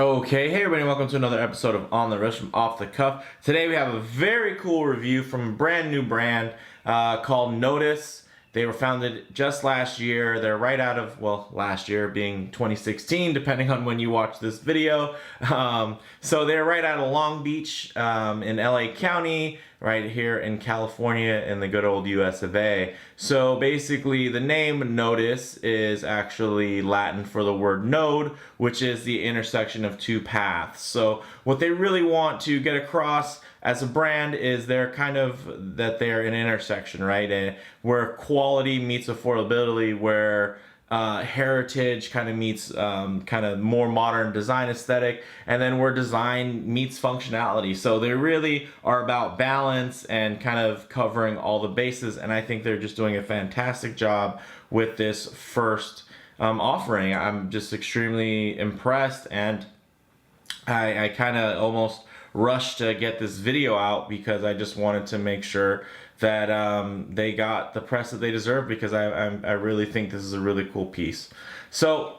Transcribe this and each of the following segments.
Okay, hey everybody, welcome to another episode of On the Wrist from Off the Cuff. Today we have a very cool review from a brand new brand called Nodus. They were founded just last year. They're right out of, well, last year being 2016, depending on when you watch this video. So they're right out of Long Beach in LA County, right here in California in the good old US of A. So basically the name Nodus is actually Latin for the word node, which is the intersection of two paths. So what they really want to get across as a brand is they're kind of that they're an intersection, right? Where quality meets affordability, where heritage kind of meets kind of more modern design aesthetic, and then where design meets functionality. So they really are about balance and kind of covering all the bases, and I think they're just doing a fantastic job with this first offering. I'm just extremely impressed, and I kind of almost rushed to get this video out because I just wanted to make sure that they got the press that they deserve, because I really think this is a really cool piece. So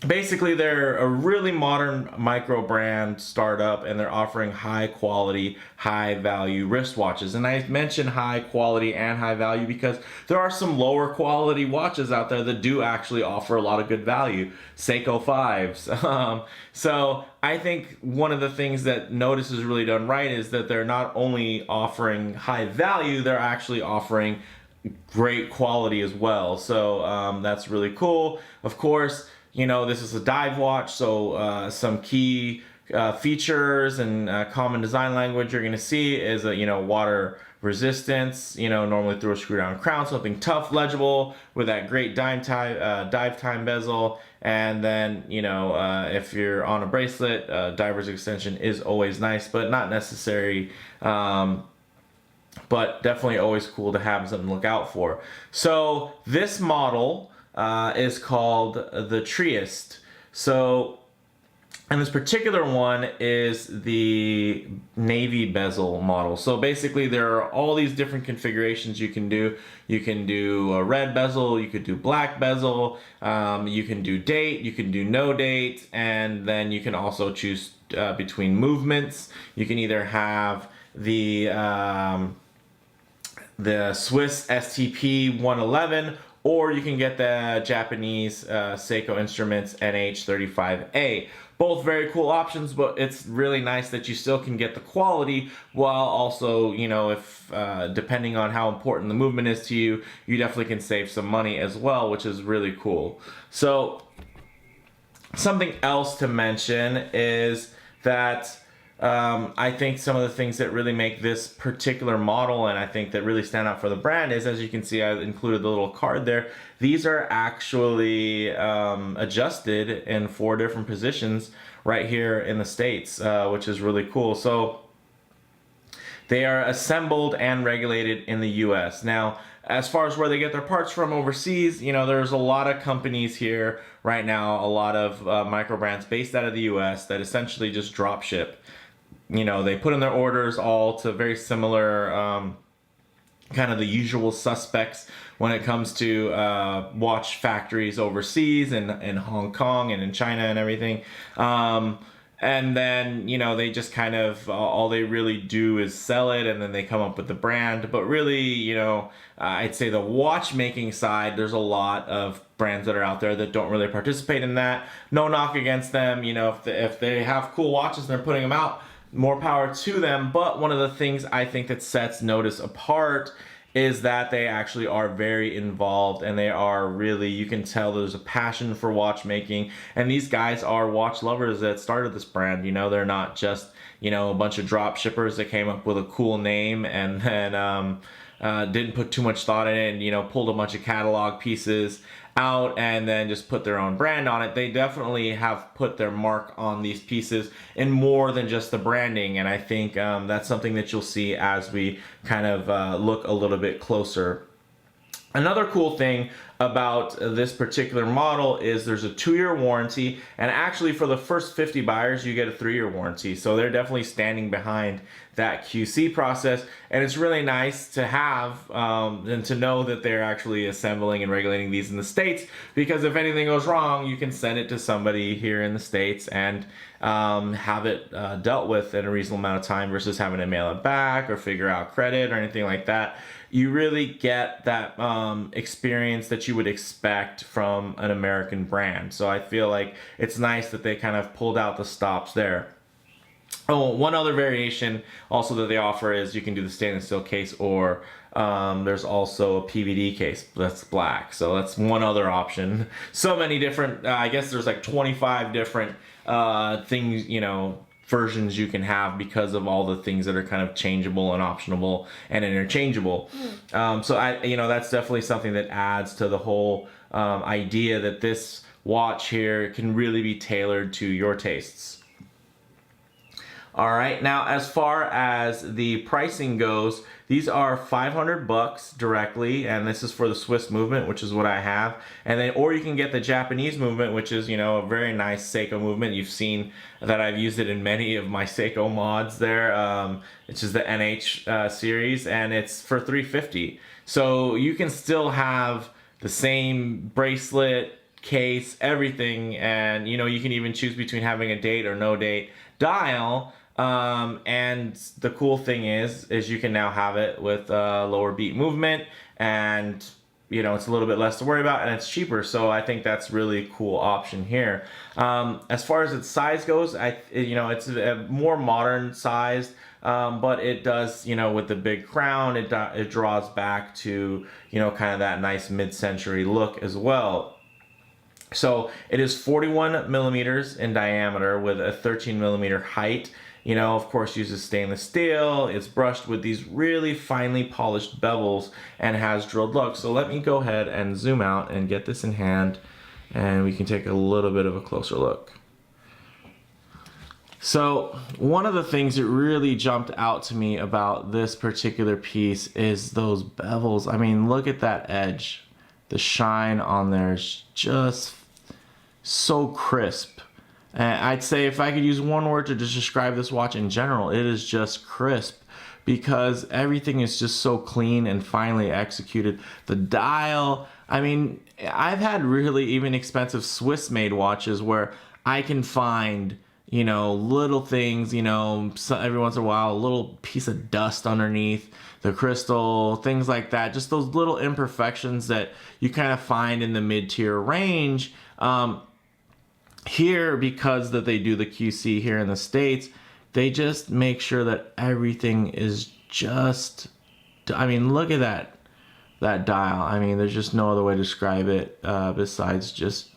basically they're a really modern micro brand startup, and they're offering high quality, high value wristwatches. And I mention high quality and high value because there are some lower quality watches out there that do actually offer a lot of good value. Seiko 5s. So I think one of the things that Nodus has really done right is that they're not only offering high value, they're actually offering great quality as well. So that's really cool. Of course, you know, this is a dive watch, so some key features and common design language you're going to see is water resistance, normally through a screw down crown, something tough, legible with that great dive time bezel. And then, if you're on a bracelet, diver's extension is always nice, but not necessary. But definitely always cool to have, something to look out for. So this model is called the Trieste. So, and this particular one is the navy bezel model. So basically there are all these different configurations you can do. You can do a red bezel, you could do black bezel, you can do date, you can do no date, and then you can also choose between movements. You can either have the Swiss STP 111, or you can get the Japanese Seiko Instruments NH35A. Both very cool options, but it's really nice that you still can get the quality while also, if depending on how important the movement is to you, you definitely can save some money as well, which is really cool. So something else to mention is that I think some of the things that really make this particular model, and I think that really stand out for the brand, is, as you can see, I included the little card there. These are actually adjusted in 4 different positions right here in the States, which is really cool. So they are assembled and regulated in the US. Now, as far as where they get their parts from overseas, there's a lot of companies here right now, a lot of micro brands based out of the US that essentially just drop ship. They put in their orders all to very similar kind of the usual suspects when it comes to watch factories overseas and in Hong Kong and in China and everything. And then, they just kind of, all they really do is sell it, and then they come up with the brand. But really, I'd say the watchmaking side, there's a lot of brands that are out there that don't really participate in that. No knock against them. If they have cool watches and they're putting them out, more power to them. But one of the things I think that sets Nodus apart is that they actually are very involved, and they are really, you can tell there's a passion for watchmaking, and these guys are watch lovers that started this brand. They're not just a bunch of drop shippers that came up with a cool name and then didn't put too much thought in it and pulled a bunch of catalog pieces out and then just put their own brand on it. They definitely have put their mark on these pieces in more than just the branding, and I think that's something that you'll see as we kind of look a little bit closer Another cool thing about this particular model is there's a 2-year warranty, and actually for the first 50 buyers you get a 3-year warranty, so they're definitely standing behind that QC process, and it's really nice to have and to know that they're actually assembling and regulating these in the States, because if anything goes wrong you can send it to somebody here in the States and have it dealt with in a reasonable amount of time versus having to mail it back or figure out credit or anything like that. You really get that experience that you would expect from an American brand. So I feel like it's nice that they kind of pulled out the stops there. Oh, one other variation also that they offer is you can do the stainless steel case, or there's also a PVD case that's black. So that's one other option. So many different, I guess there's like 25 different things, you know, versions you can have because of all the things that are kind of changeable and optionable and interchangeable. So that's definitely something that adds to the whole idea that this watch here can really be tailored to your tastes. All right, now as far as the pricing goes, these are $500 directly, and this is for the Swiss movement, which is what I have. And then, or you can get the Japanese movement, which is, you know, a very nice Seiko movement. You've seen that I've used it in many of my Seiko mods there, which is the NH series, and it's for $350. So you can still have the same bracelet, case, everything, and you know, you can even choose between having a date or no date dial. And the cool thing is you can now have it with lower beat movement, and you know, it's a little bit less to worry about, and it's cheaper. So I think that's really cool option here. As far as its size goes, it's a more modern sized, but it does, you know, with the big crown, it draws back to, you know, kind of that nice mid-century look as well. So it is 41 millimeters in diameter with a 13 millimeter height. You know, of course, uses stainless steel. It's brushed with these really finely polished bevels and has drilled lugs. So let me go ahead and zoom out and get this in hand, and we can take a little bit of a closer look. So one of the things that really jumped out to me about this particular piece is those bevels. I mean, look at that edge. The shine on there is just so crisp. And I'd say if I could use one word to just describe this watch in general, it is just crisp, because everything is just so clean and finely executed. The dial, I mean, I've had really even expensive Swiss made watches where I can find, you know, little things, you know, every once in a while, a little piece of dust underneath the crystal, things like that. Just those little imperfections that you kind of find in the mid-tier range. Here, because that they do the QC here in the States, they just make sure that everything is just, I mean, look at that dial. I mean, there's just no other way to describe it besides just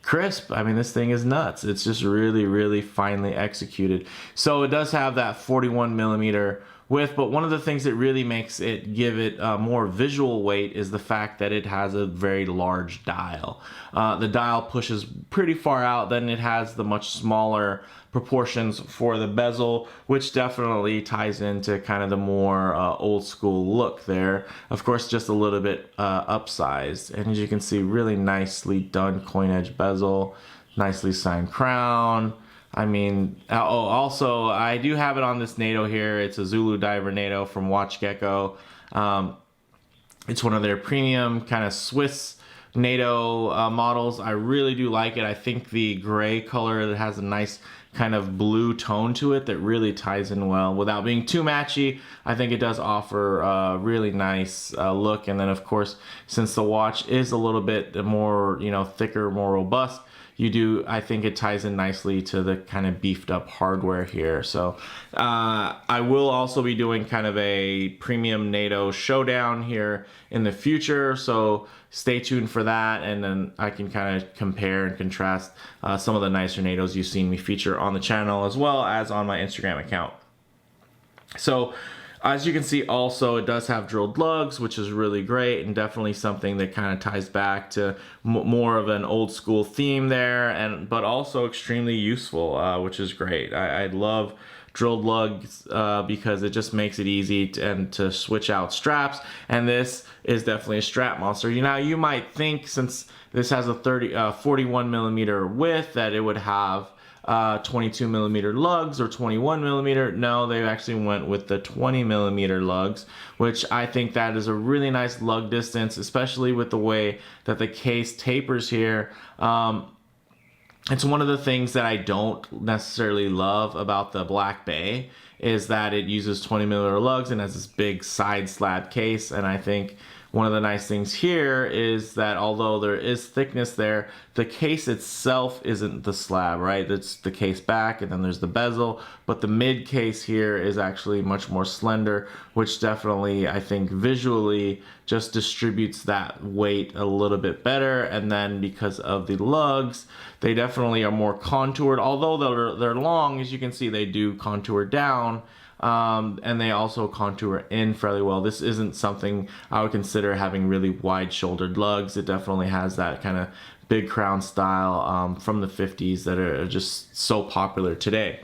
crisp. I mean, this thing is nuts. It's just really, really finely executed. So it does have that 41 millimeter width, but one of the things that really makes it give it more visual weight is the fact that it has a very large dial. The dial pushes pretty far out, then it has the much smaller proportions for the bezel, which definitely ties into kind of the more old school look there. Of course, just a little bit upsized, and as you can see, really nicely done coin edge bezel, nicely signed crown. I mean, also, I do have it on this NATO here. It's a Zulu Diver NATO from Watch Gecko. It's one of their premium kind of Swiss NATO models. I really do like it. I think the gray color that has a nice kind of blue tone to it that really ties in well without being too matchy. I think it does offer a really nice look. And then, of course, since the watch is a little bit more, you know, thicker, more robust, I think it ties in nicely to the kind of beefed up hardware here. So I will also be doing kind of a premium NATO showdown here in the future. So stay tuned for that. And then I can kind of compare and contrast some of the nicer NATOs you've seen me feature on the channel as well as on my Instagram account. So as you can see, also, it does have drilled lugs, which is really great and definitely something that kind of ties back to more of an old school theme there, but also extremely useful, which is great. I love drilled lugs because it just makes it easy to switch out straps. And this is definitely a strap monster. Now you might think, since this has a 41 millimeter width, that it would have 22 millimeter lugs or 21 millimeter. No, they actually went with the 20 millimeter lugs, which I think that is a really nice lug distance, especially with the way that the case tapers here. It's one of the things that I don't necessarily love about the Black Bay, is that it uses 20 millimeter lugs and has this big side slab case. And I think one of the nice things here is that although there is thickness there, the case itself isn't the slab, right? It's the case back, and then there's the bezel, but the mid case here is actually much more slender, which definitely, I think, visually just distributes that weight a little bit better. And then because of the lugs, they definitely are more contoured. Although they're long, as you can see, they do contour down. And they also contour in fairly well. This isn't something I would consider having really wide shouldered lugs. It definitely has that kind of big crown style from the 50s that are just so popular today.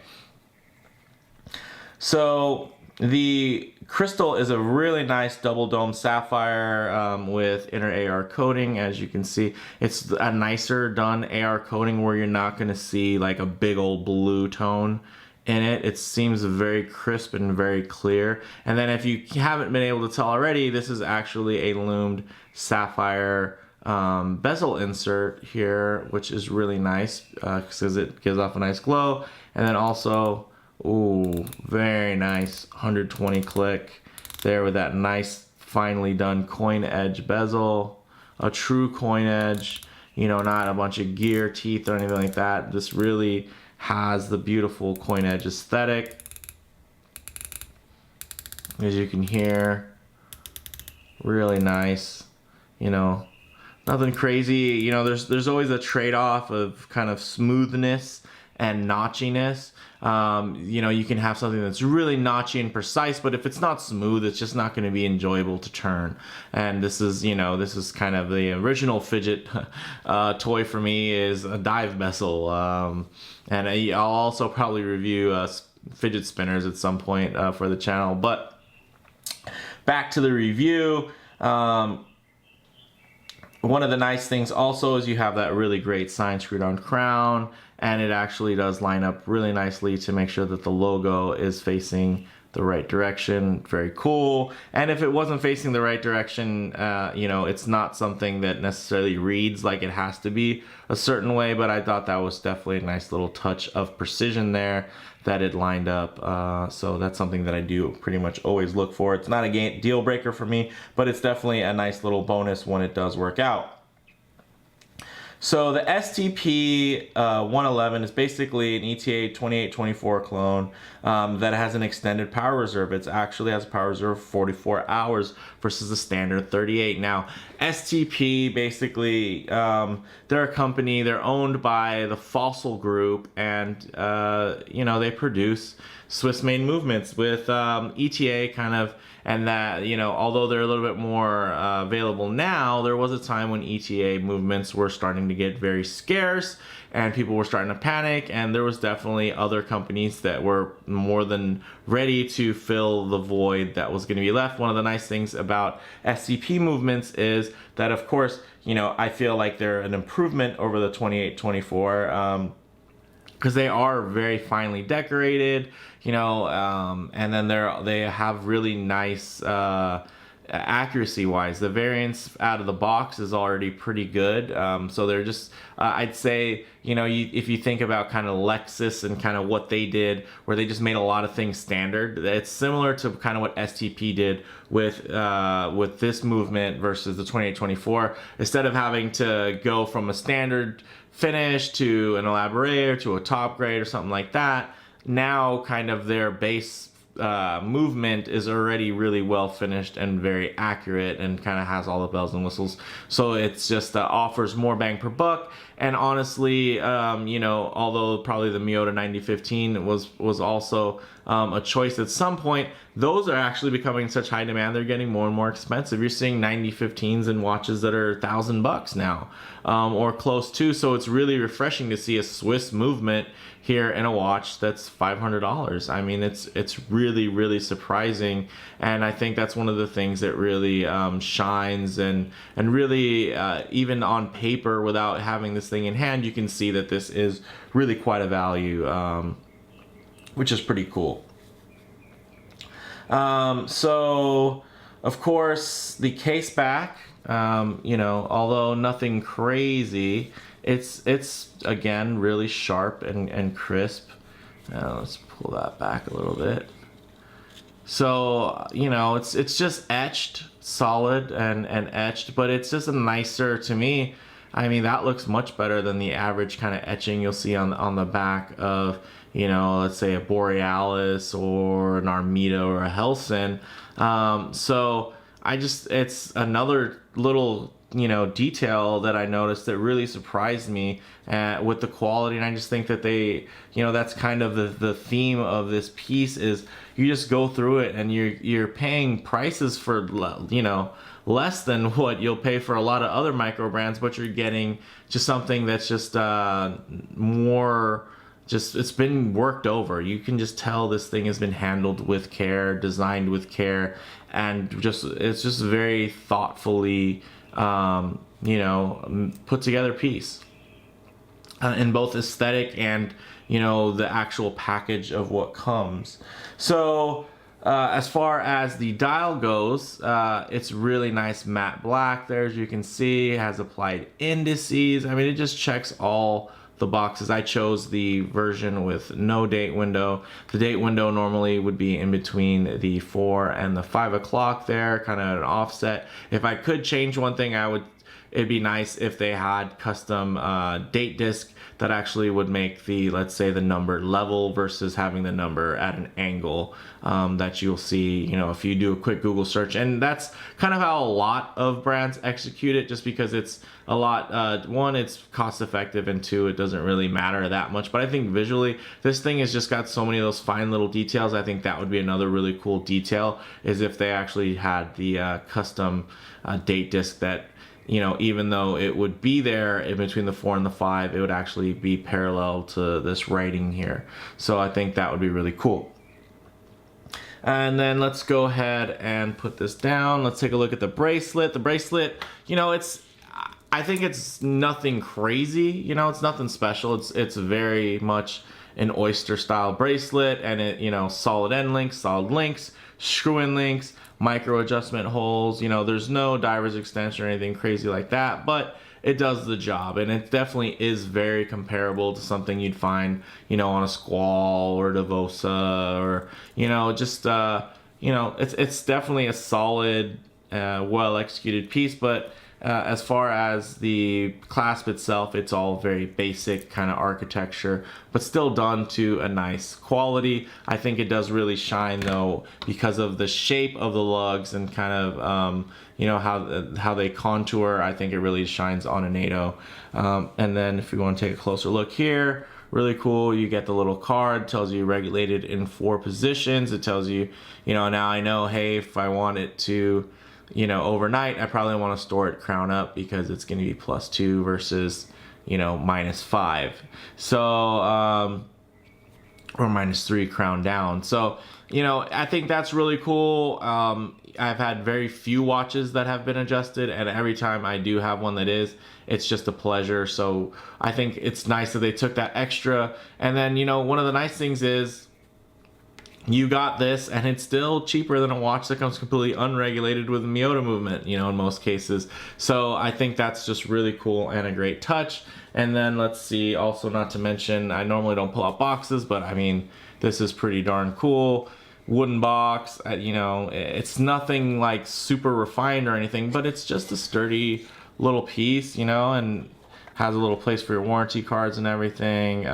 So the crystal is a really nice double dome sapphire with inner AR coating. As you can see, it's a nicer done AR coating where you're not going to see like a big old blue tone in it. It seems very crisp and very clear. And then if you haven't been able to tell already, this is actually a lumed sapphire bezel insert here, which is really nice because it gives off a nice glow. And then also, ooh, very nice 120 click there with that nice finely done coin edge bezel, a true coin edge, you know, not a bunch of gear teeth or anything like that. This really has the beautiful coin edge aesthetic, as you can hear. Really nice, you know, nothing crazy. You know, there's always a trade-off of kind of smoothness and notchiness. You know, you can have something that's really notchy and precise, but if it's not smooth, it's just not going to be enjoyable to turn. And this is, you know, this is kind of the original fidget toy for me, is a dive bezel. And I'll also probably review fidget spinners at some point for the channel. But back to the review. One of the nice things also is you have that really great sign screwed on crown, and it actually does line up really nicely to make sure that the logo is facing the right direction. Very cool. And if it wasn't facing the right direction, you know, it's not something that necessarily reads like it has to be a certain way, but I thought that was definitely a nice little touch of precision there that it lined up. So that's something that I do pretty much always look for. It's not a deal breaker for me, but it's definitely a nice little bonus when it does work out. So the STP 111 is basically an ETA 2824 clone that has an extended power reserve. It actually has a power reserve of 44 hours versus the standard 38. Now, STP basically, they're a company, they're owned by the Fossil Group, and you know, they produce Swiss-made movements with ETA kind of. And that, you know, although they're a little bit more available now, there was a time when ETA movements were starting to get very scarce and people were starting to panic, and there was definitely other companies that were more than ready to fill the void that was going to be left. One of the nice things about SCP movements is that, of course, you know, I feel like they're an improvement over the 2824. Because they are very finely decorated, you know, and then they have really nice accuracy wise. The variance out of the box is already pretty good. So they're just, I'd say, you know, if you think about kind of Lexus and kind of what they did, where they just made a lot of things standard, it's similar to kind of what STP did with this movement versus the 2824. Instead of having to go from a standard finish to an elaborate or to a top grade or something like that, now kind of their base movement is already really well finished and very accurate and kind of has all the bells and whistles. So it's just offers more bang per buck, And honestly, you know, although probably the Miyota 9015 was also a choice at some point, those are actually becoming such high demand. They're getting more and more expensive. You're seeing 9015s and watches that are $1,000 now, or close to. So it's really refreshing to see a Swiss movement here in a watch that's $500. I mean, it's really, really surprising, and I think that's one of the things that really shines, and really even on paper, without having this thing in hand, you can see that this is really quite a value, which is pretty cool. So of course the case back, you know, although nothing crazy, it's again really sharp and crisp. Let's pull that back a little bit. So, you know, it's just etched, solid and etched, but it's just a nicer, to me, I mean, that looks much better than the average kind of etching you'll see on the back of, you know, let's say a Borealis or an Armida or a Helson. So it's another little, you know, detail that I noticed that really surprised me with the quality. And I just think that they, you know, that's kind of the theme of this piece, is you just go through it and you're paying prices for, you know, less than what you'll pay for a lot of other micro brands, but you're getting just something that's just more, just, it's been worked over. You can just tell this thing has been handled with care, designed with care, and just, it's just very thoughtfully, you know, put together piece in both aesthetic and, you know, the actual package of what comes. So as far as the dial goes, it's really nice matte black there, as you can see. It has applied indices. I mean, it just checks all the boxes. I chose the version with no date window. The date window normally would be in between the 4 and the 5 o'clock there, kind of an offset. If I could change one thing, it'd be nice if they had custom date disc that actually would make the, let's say, the number level versus having the number at an angle, that you'll see, you know, if you do a quick Google search. And that's kind of how a lot of brands execute it, just because it's a lot, one, it's cost effective, and two, it doesn't really matter that much. But I think visually, this thing has just got so many of those fine little details. I think that would be another really cool detail, is if they actually had the custom date disc that, you know, even though it would be there in between the 4 and the 5, it would actually be parallel to this writing here. So I think that would be really cool. And then let's go ahead and put this down. Let's take a look at the bracelet. The bracelet, you know, I think it's nothing crazy, you know, it's nothing special. It's very much an oyster style bracelet, and it, you know, solid end links, solid links, screw-in links, micro adjustment holes. You know, there's no diver's extension or anything crazy like that, but it does the job, and it definitely is very comparable to something you'd find, you know, on a Squall or Devosa, or, you know, just you know, it's definitely a solid, well executed piece. But as far as the clasp itself, it's all very basic kind of architecture, but still done to a nice quality. I think it does really shine though, because of the shape of the lugs and kind of, you know, how they contour. I think it really shines on a NATO. And then if you want to take a closer look here, really cool. You get the little card, tells you regulated in 4 positions. It tells you, you know, now I know, hey, if I want it to, you know, overnight, I probably want to store it crown up, because it's going to be +2 versus, you know, -5. So, or -3 crown down. So, you know, I think that's really cool. I've had very few watches that have been adjusted, and every time I do have one that is, it's just a pleasure. So I think it's nice that they took that extra. And then, you know, one of the nice things is, you got this, and it's still cheaper than a watch that comes completely unregulated with a Miyota movement, you know, in most cases. So I think that's just really cool and a great touch. And then let's see, also not to mention, I normally don't pull out boxes, but I mean, this is pretty darn cool. Wooden box, you know, it's nothing like super refined or anything, but it's just a sturdy little piece, you know, and has a little place for your warranty cards and everything.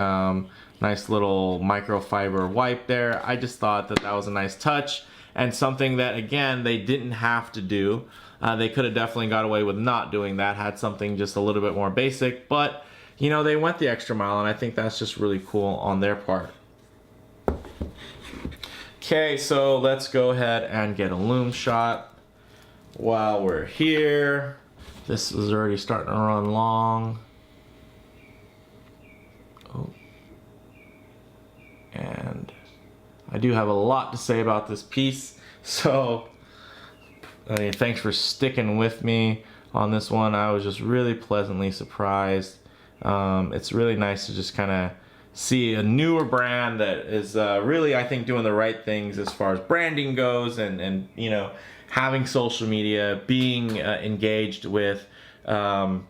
Nice little microfiber wipe there. I just thought that that was a nice touch, and something that, again, they didn't have to do. They could have definitely got away with not doing that, had something just a little bit more basic, but, you know, they went the extra mile, and I think that's just really cool on their part. Okay, so let's go ahead and get a Lume shot while we're here. This is already starting to run long. Oh. And I do have a lot to say about this piece, so thanks for sticking with me on this one. I was just really pleasantly surprised. It's really nice to just kind of see a newer brand that is really, I think, doing the right things as far as branding goes, and you know, having social media, being engaged with its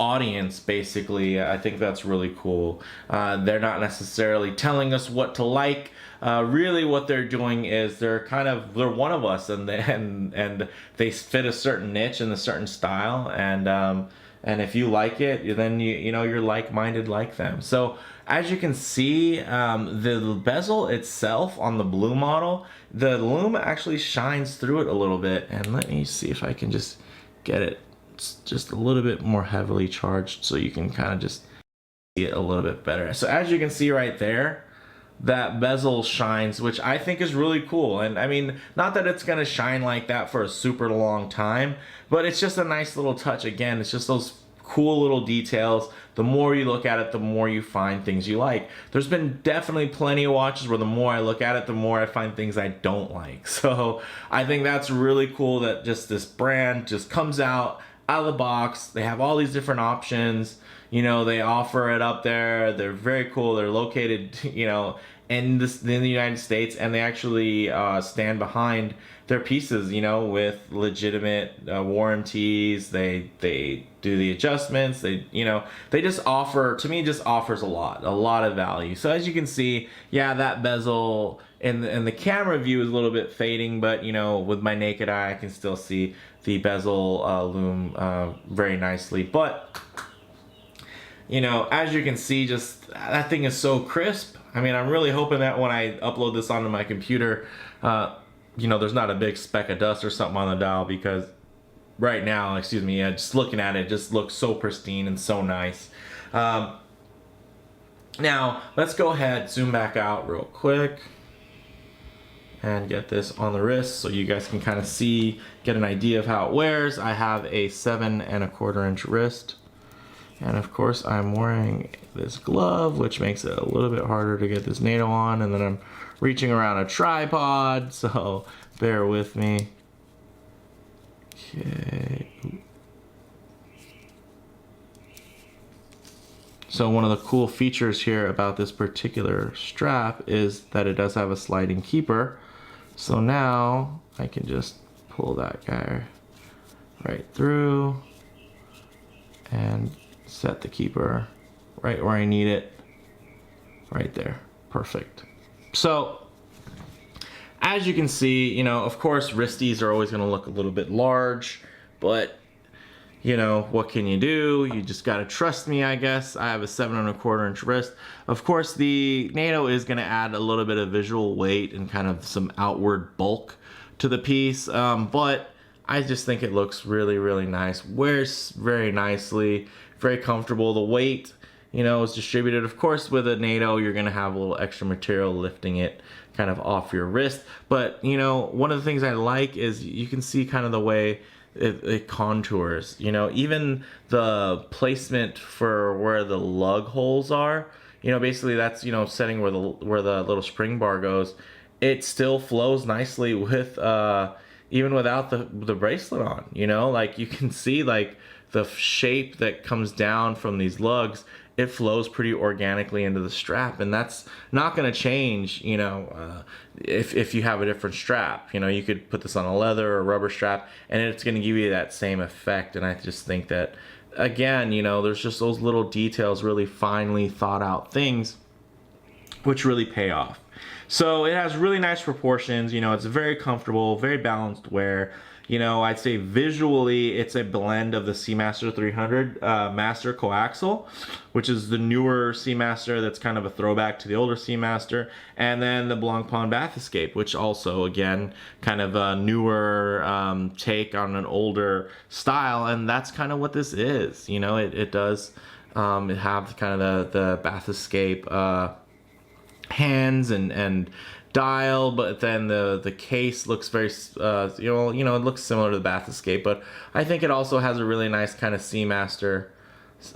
audience, basically. I think that's really cool. They're not necessarily telling us what to like. Really what they're doing is they're one of us, and they fit a certain niche and a certain style, and if you like it, then you know you're like-minded like them. So as you can see, the bezel itself on the blue model, the Lume actually shines through it a little bit. And let me see if I can just get it just a little bit more heavily charged so you can kind of just see it a little bit better. So as you can see right there, that bezel shines, which I think is really cool. And I mean, not that it's gonna shine like that for a super long time, but it's just a nice little touch. Again, it's just those cool little details. The more you look at it, the more you find things you like. There's been definitely plenty of watches where the more I look at it, the more I find things I don't like. So I think that's really cool that just this brand just comes out of the box. They have all these different options. You know, they offer it up there. They're very cool. They're located, you know, in the United States, and they actually stand behind their pieces, you know, with legitimate warranties. They do the adjustments. They, you know, they just offer, to me, just offers a lot of value. So as you can see, yeah, that bezel in the camera view is a little bit fading, but you know, with my naked eye, I can still see the bezel Lume very nicely. But you know, as you can see, just that thing is so crisp. I mean, I'm really hoping that when I upload this onto my computer, you know, there's not a big speck of dust or something on the dial, because right now, excuse me, just looking at it just looks so pristine and so nice. Now, let's go ahead, zoom back out real quick, and get this on the wrist so you guys can kind of see, get an idea of how it wears. I have a 7 1/4 inch wrist. And of course I'm wearing this glove, which makes it a little bit harder to get this NATO on, and then I'm reaching around a tripod, so bear with me. Okay. So one of the cool features here about this particular strap is that it does have a sliding keeper. So now I can just pull that guy right through and set the keeper right where I need it, right there. Perfect. So as you can see, you know, of course wristies are always going to look a little bit large, but you know, what can you do? You just got to trust me, I guess. I have a 7 1/4 inch wrist. Of course, the NATO is going to add a little bit of visual weight and kind of some outward bulk to the piece, but I just think it looks really, really nice. Wears very nicely, very comfortable. The weight, you know, is distributed. Of course, with a NATO, you're gonna have a little extra material lifting it kind of off your wrist. But, you know, one of the things I like is you can see kind of the way it contours. You know, even the placement for where the lug holes are, you know, basically that's, you know, setting where the little spring bar goes. It still flows nicely with even without the bracelet on, you know, like you can see like the shape that comes down from these lugs, it flows pretty organically into the strap, and that's not going to change, you know, if you have a different strap. You know, you could put this on a leather or rubber strap and it's going to give you that same effect. And I just think that, again, you know, there's just those little details, really finely thought out things which really pay off. So it has really nice proportions. You know, it's very comfortable, very balanced wear. You know, I'd say visually it's a blend of the Seamaster 300 Master Coaxial, which is the newer Seamaster that's kind of a throwback to the older Seamaster, and then the Blancpain Bath Escape, which also, again, kind of a newer take on an older style, and that's kind of what this is. You know, it does it have kind of the Bath Escape hands and dial, but then the case looks very you know, it looks similar to the Bath Escape, but I think it also has a really nice kind of Seamaster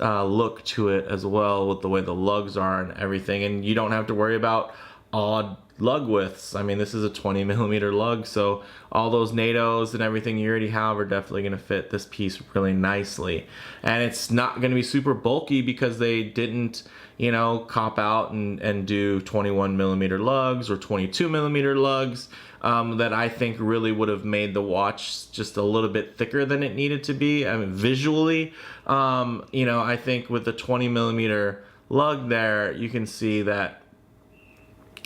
look to it as well, with the way the lugs are and everything, and you don't have to worry about odd lug widths. I mean, this is a 20mm lug, so all those NATOs and everything you already have are definitely going to fit this piece really nicely. And it's not going to be super bulky because they didn't, you know, cop out and do 21mm lugs or 22mm lugs that I think really would have made the watch just a little bit thicker than it needed to be. I mean, visually, you know, I think with the 20mm lug there, you can see that,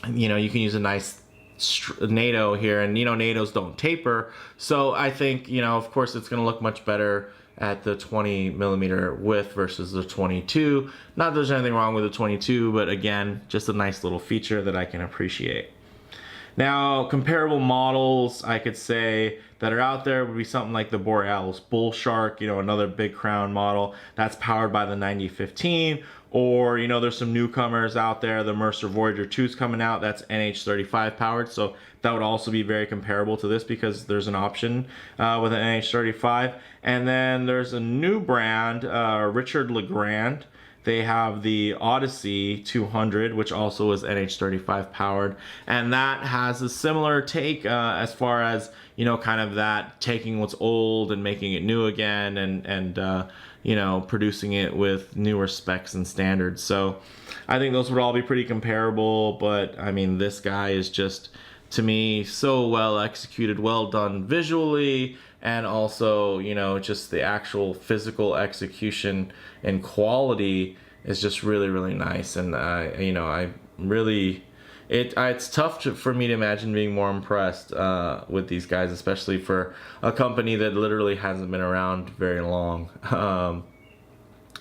you know, you can use a nice NATO here, and you know, NATOs don't taper, so I think, you know, of course it's going to look much better at the 20mm width versus the 22. Not that there's anything wrong with the 22, but again, just a nice little feature that I can appreciate. Now, comparable models I could say that are out there would be something like the Borealis Bull Shark, you know, another big crown model that's powered by the 9015, or, you know, there's some newcomers out there. The Mercer Voyager 2 is coming out, that's NH35 powered, so that would also be very comparable to this because there's an option with an NH35. And then there's a new brand, Richard Legrand. They have the Odyssey 200, which also is NH35 powered, and that has a similar take as far as, you know, kind of that taking what's old and making it new again, and you know, producing it with newer specs and standards. So I think those would all be pretty comparable, but I mean, this guy is just, to me, so well executed, well done visually, and also, you know, just the actual physical execution and quality is just really, really nice. And you know, I really, it's tough for me to imagine being more impressed with these guys, especially for a company that literally hasn't been around very long.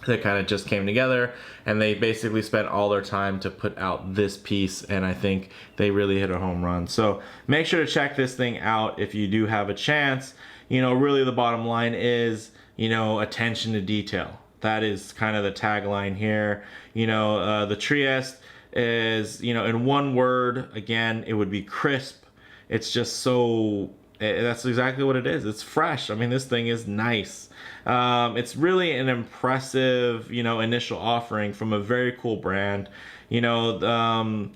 That kind of just came together, and they basically spent all their time to put out this piece, and I think they really hit a home run. So make sure to check this thing out if you do have a chance. You know, really the bottom line is, you know, attention to detail. That is kind of the tagline here. You know, the Trieste is, you know, in one word, again, it would be crisp. It's just so, that's exactly what it is. It's fresh. I mean, this thing is nice. It's really an impressive, you know, initial offering from a very cool brand. You know,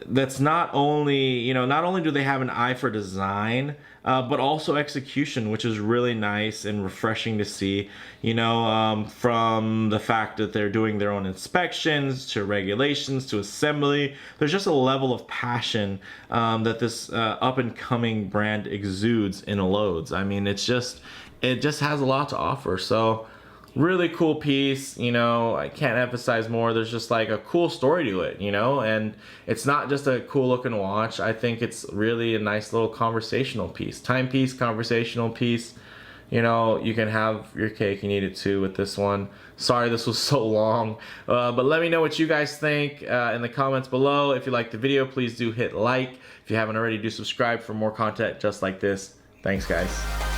that's not only, you know, not only do they have an eye for design, but also execution, which is really nice and refreshing to see. You know, from the fact that they're doing their own inspections to regulations to assembly, there's just a level of passion that this up and coming brand exudes in loads. I mean, it just has a lot to offer. So really cool piece, you know, I can't emphasize more. There's just like a cool story to it, you know, and it's not just a cool looking watch. I think it's really a nice little conversational piece, timepiece, conversational piece. You know, you can have your cake and eat it too with this one. Sorry this was so long, but let me know what you guys think in the comments below. If you liked the video, please do hit like. If you haven't already, do subscribe for more content just like this. Thanks, guys.